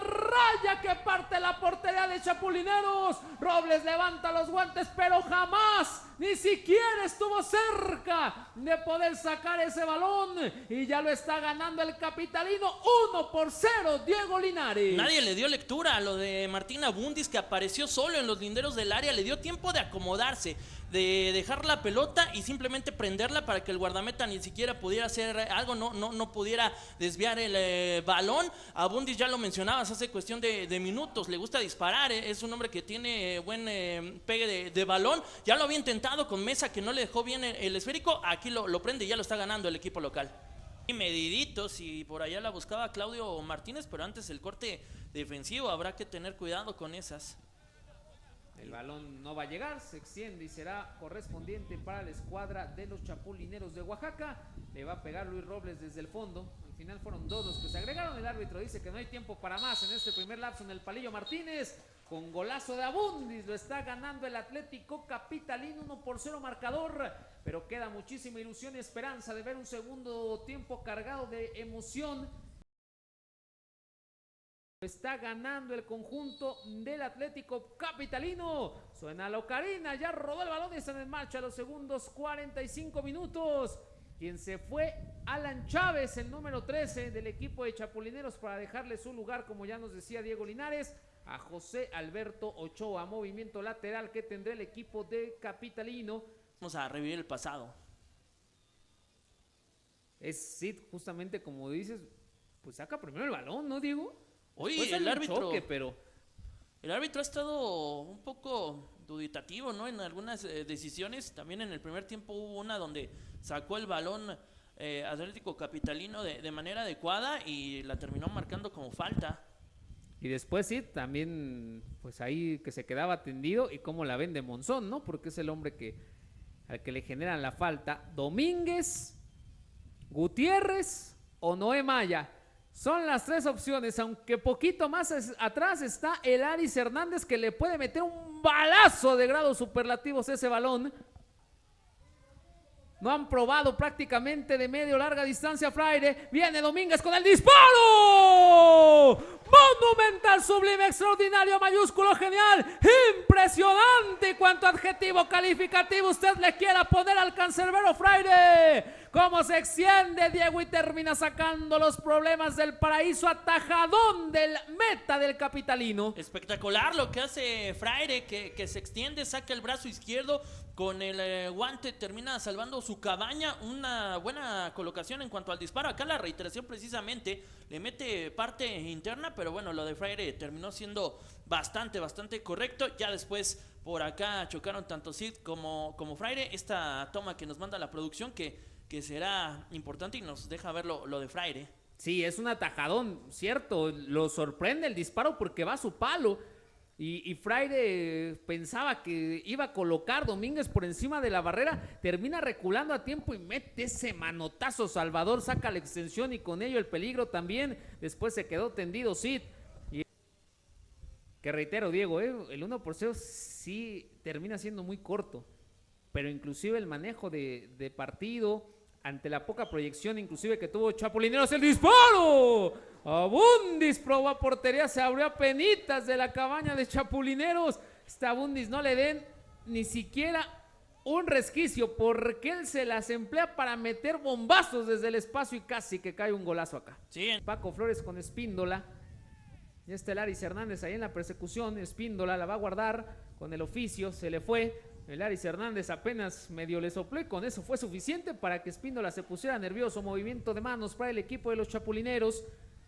una raya que parte la portería de Chapulineros. Robles levanta los guantes, pero jamás, ni siquiera estuvo cerca de poder sacar ese balón. Y ya lo está ganando el capitalino 1-0, Diego Linares. Nadie le dio lectura a lo de Martín Abundis, que apareció solo en los linderos del área. Le dio tiempo de acomodarse, de dejar la pelota y simplemente prenderla para que el guardameta ni siquiera pudiera hacer algo, no pudiera desviar el balón. Abundis, ya lo mencionabas, hace cuestión de minutos, le gusta disparar, es un hombre que tiene buen pegue de balón. Ya lo había intentado con Mesa, que no le dejó bien el esférico. Aquí lo prende y ya lo está ganando el equipo local. Y mediditos, y por allá la buscaba Claudio Martínez, pero antes el corte defensivo, habrá que tener cuidado con esas. El balón no va a llegar, se extiende y será correspondiente para la escuadra de los Chapulineros de Oaxaca. Le va a pegar Luis Robles desde el fondo. Al final fueron dos los que se agregaron. El árbitro dice que no hay tiempo para más en este primer lapso en el Palillo Martínez. con golazo de Abundis, lo está ganando el Atlético Capitalino 1-0 marcador, pero queda muchísima ilusión y esperanza de ver un segundo tiempo cargado de emoción. Está ganando el conjunto del Atlético Capitalino. Suena la ocarina, ya rodó el balón y está en marcha a los segundos 45 minutos. Quien se fue, Alan Chávez, el número 13 del equipo de Chapulineros, para dejarle su lugar, como ya nos decía Diego Linares, a José Alberto Ochoa. Movimiento lateral que tendrá el equipo de Capitalino. Vamos a revivir el pasado. Es sí, justamente como dices, pues saca primero el balón, ¿no, Diego? Oye, el árbitro, choque, pero el árbitro ha estado un poco duditativo, ¿no? En algunas decisiones. También en el primer tiempo hubo una donde sacó el balón Atlético Capitalino de manera adecuada y la terminó marcando como falta. Y después sí, también pues ahí que se quedaba tendido y cómo la vende Monzón, ¿no? Porque es el hombre al que le generan la falta. Domínguez, Gutiérrez o Noé Maya. Son las tres opciones, aunque poquito más atrás está el Aris Hernández, que le puede meter un balazo de grados superlativos ese balón. No han probado prácticamente de medio larga distancia Fraire. Viene Domínguez con el disparo. Monumental, sublime, extraordinario, mayúsculo, genial, impresionante. Cuanto adjetivo calificativo usted le quiera poner al cancerbero Fraire. Cómo se extiende Diego y termina sacando los problemas del paraíso, atajadón del meta del Capitalino. Espectacular lo que hace Fraire, que se extiende, saca el brazo izquierdo con el guante, termina salvando su cabaña. Una buena colocación en cuanto al disparo. Acá la reiteración precisamente le mete parte interna, pero bueno, lo de Fraire terminó siendo bastante correcto. Ya después por acá chocaron tanto Sid como Fraire. Esta toma que nos manda la producción que será importante y nos deja ver lo de Fraire. Sí, es un atajadón, cierto, lo sorprende el disparo porque va a su palo. Y Fraire pensaba que iba a colocar Domínguez por encima de la barrera, termina reculando a tiempo y mete ese manotazo. Salvador saca la extensión y con ello el peligro también. Después se quedó tendido Sid. Y que reitero, Diego, el 1-0 sí termina siendo muy corto, pero inclusive el manejo de partido, ante la poca proyección inclusive que tuvo Chapulineros, el disparo. Abundis probó a portería, se abrió a penitas de la cabaña de Chapulineros. Abundis no le den ni siquiera un resquicio, porque él se las emplea para meter bombazos desde el espacio y casi que cae un golazo acá. Sí. Paco Flores con Espíndola. Ya está el Aris Hernández ahí en la persecución. Espíndola la va a guardar con el oficio, se le fue. El Aris Hernández apenas medio le sopló y con eso fue suficiente para que Espíndola se pusiera nervioso. Movimiento de manos para el equipo de los Chapulineros.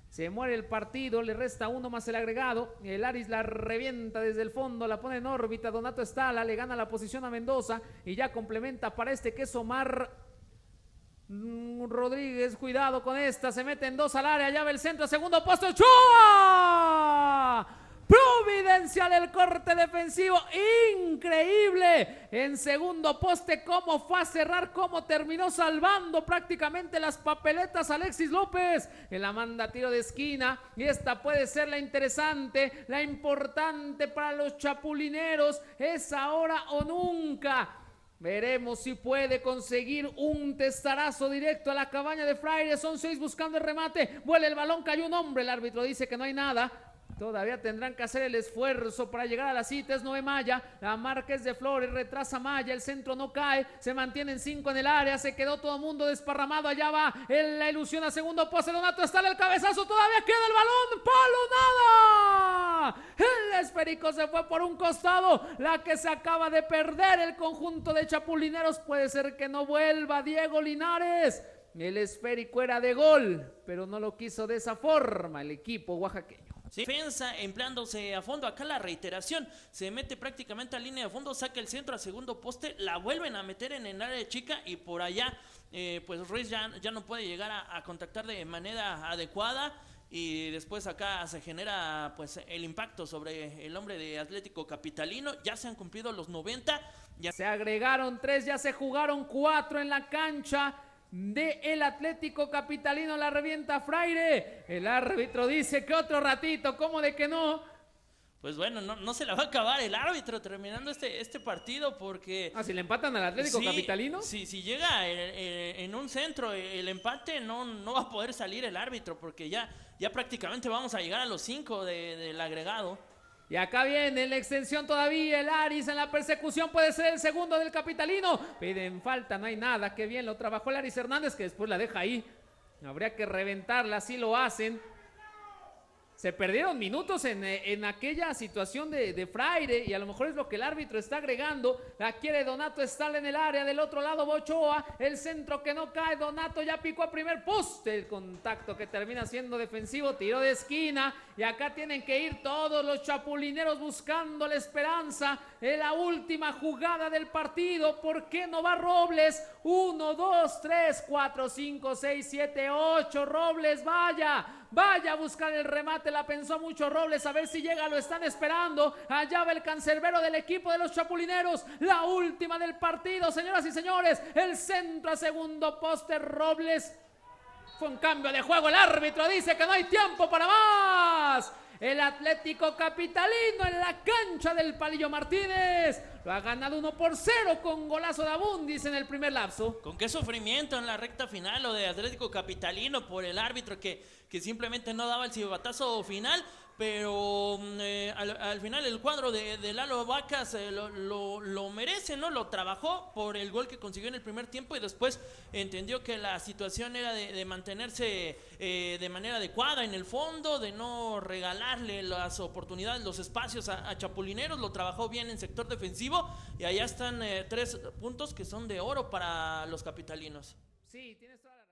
Se muere el partido, le resta uno más el agregado. El Aris la revienta desde el fondo, la pone en órbita. Donato Estala le gana la posición a Mendoza y ya complementa para este que es Omar Rodríguez. Cuidado con esta, se meten dos al área, ya va el centro, segundo poste, ¡Ochoa! Providencial el corte defensivo, increíble. En segundo poste, cómo fue a cerrar, cómo terminó salvando prácticamente las papeletas Alexis López. En la manda tiro de esquina y esta puede ser la interesante, la importante para los Chapulineros. Es ahora o nunca. Veremos si puede conseguir un testarazo directo a la cabaña de Fraire. Son 6 buscando el remate. Vuela el balón, cayó un hombre. El árbitro dice que no hay nada. Todavía tendrán que hacer el esfuerzo para llegar a la cita. Es Noé Maya, la marca es de Flores, retrasa Maya, el centro no cae, se mantienen 5 en el área, se quedó todo el mundo desparramado. Allá va la ilusión a segundo poste, Donato está en el cabezazo, todavía queda el balón, palo, nada. El esférico se fue por un costado, la que se acaba de perder el conjunto de Chapulineros. Puede ser que no vuelva Diego Linares. El esférico era de gol, pero no lo quiso de esa forma el equipo oaxaqueño. Sí. Defensa empleándose a fondo, acá la reiteración, se mete prácticamente a línea de fondo, saca el centro a segundo poste, la vuelven a meter en el área chica y por allá pues Ruiz ya no puede llegar a contactar de manera adecuada y después acá se genera pues el impacto sobre el hombre de Atlético Capitalino. Ya se han cumplido los 90. Ya se agregaron 3, ya se jugaron 4 en la cancha de el Atlético Capitalino. La revienta Fraire. El árbitro dice que otro ratito, ¿cómo de que no? pues bueno, no se la va a acabar el árbitro terminando este partido porque... Si le empatan al Atlético Capitalino. Si llega en un centro el empate, no va a poder salir el árbitro porque ya prácticamente vamos a llegar a los 5 del agregado. Y acá viene la extensión todavía, el Aris en la persecución puede ser el segundo del Capitalino. Piden falta, no hay nada, qué bien lo trabajó el Aris Hernández que después la deja ahí. Habría que reventarla, así lo hacen. Se perdieron minutos en aquella situación de Fraire y a lo mejor es lo que el árbitro está agregando. La quiere Donato estar en el área, del otro lado Ochoa, el centro que no cae, Donato ya picó a primer poste, el contacto que termina siendo defensivo, tiro de esquina y acá tienen que ir todos los chapulineros buscando la esperanza en la última jugada del partido. ¿Por qué no va Robles? 1, 2, 3, 4, 5, 6, 7, 8, Robles, vaya a buscar el remate, la pensó mucho Robles, a ver si llega, lo están esperando. Allá va el cancerbero del equipo de los chapulineros, la última del partido, señoras y señores, el centro a segundo poste, Robles. Fue un cambio de juego, el árbitro dice que no hay tiempo para más. El Atlético Capitalino en la cancha del Palillo Martínez lo ha ganado 1-0 con golazo de Abundis en el primer lapso. Con qué sufrimiento en la recta final lo de Atlético Capitalino por el árbitro que simplemente no daba el silbatazo final, pero al final el cuadro de Lalo Vacas lo merece, ¿no? Lo trabajó por el gol que consiguió en el primer tiempo y después entendió que la situación era de mantenerse de manera adecuada en el fondo, de no regalarle las oportunidades, los espacios a Chapulineros. Lo trabajó bien en sector defensivo y allá están 3 puntos que son de oro para los capitalinos. Sí, tienes toda la razón.